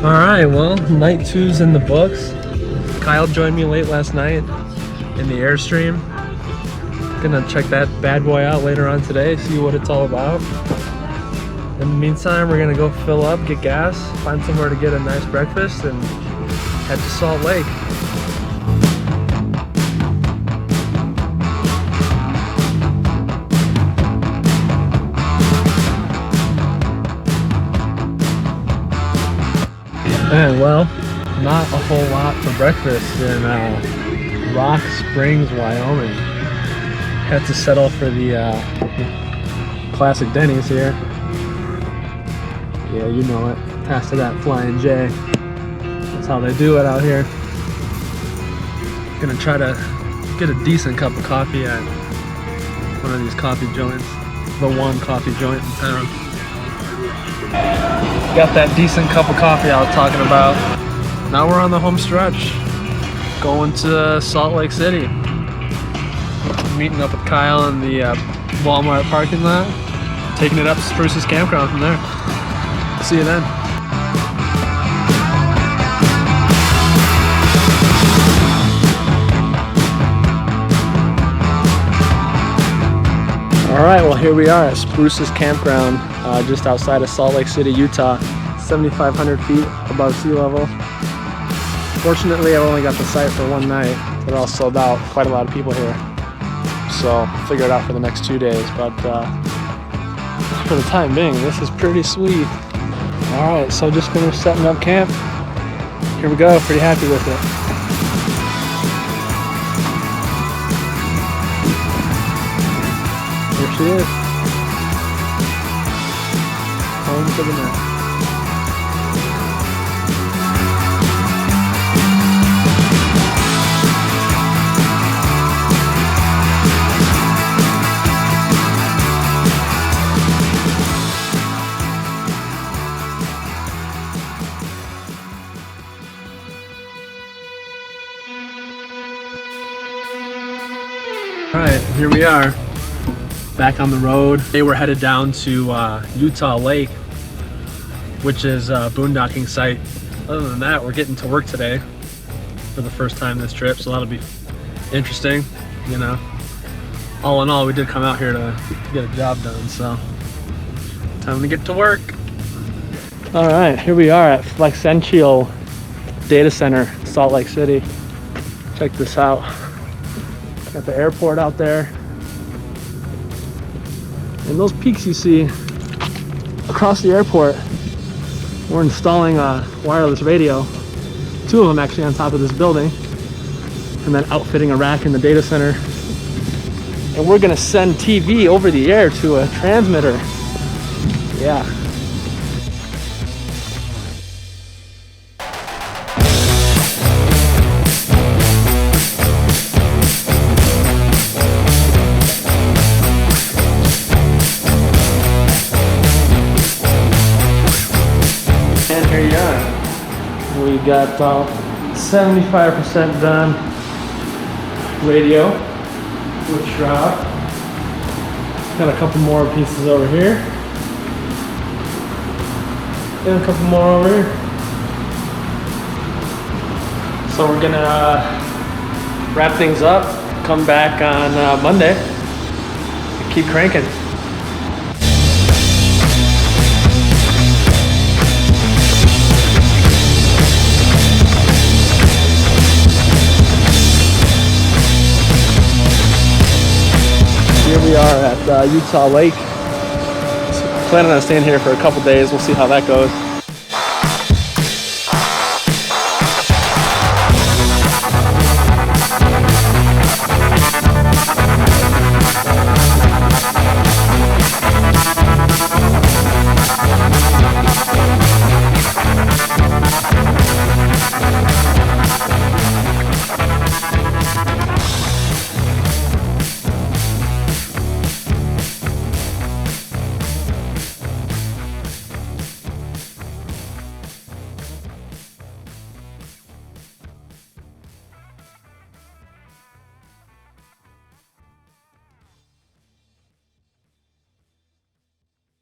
Alright, well, night two's in the books. Kyle joined me late last night in the Airstream. Gonna check that bad boy out later on today, see what it's all about. In the meantime, we're gonna go fill up, get gas, find somewhere to get a nice breakfast, and head to Salt Lake. And well, not a whole lot for breakfast in Rock Springs, Wyoming. Had to settle for the classic Denny's here. Yeah, you know it. Pass to that Flying J. That's how they do it out here. Gonna try to get a decent cup of coffee at one of these coffee joints. The one coffee joint in town. Got that decent cup of coffee I was talking about. Now we're on the home stretch. Going to Salt Lake City. Meeting up with Kyle in the Walmart parking lot. Taking it up to Spruces Campground from there. See you then. Alright, well here we are at Spruces Campground, just outside of Salt Lake City, Utah, 7,500 feet above sea level. Fortunately, I've only got the site for one night. They're all sold out, quite a lot of people here. So I'll figure it out for the next 2 days, but for the time being, this is pretty sweet. Alright, so just finished setting up camp. Here we go, pretty happy with it. Here she is. Home for the night. Alright, here we are. Back on the road. Today we're headed down to Utah Lake, which is a boondocking site. Other than that, we're getting to work today for the first time this trip, so that'll be interesting, you know. All in all, we did come out here to get a job done, so time to get to work. All right, here we are at Flexential Data Center, Salt Lake City. Check this out. Got the airport out there. And those peaks you see across the airport, we're installing a wireless radio, 2 of them actually on top of this building, and then outfitting a rack in the data center. And we're gonna send TV over the air to a transmitter. Yeah. Here you are. We got 75% done radio with shroud. Got a couple more pieces over here. And a couple more over here. So we're gonna wrap things up, come back on Monday, and keep cranking. Here we are at Utah Lake. Planning on staying here for a couple days. We'll see how that goes.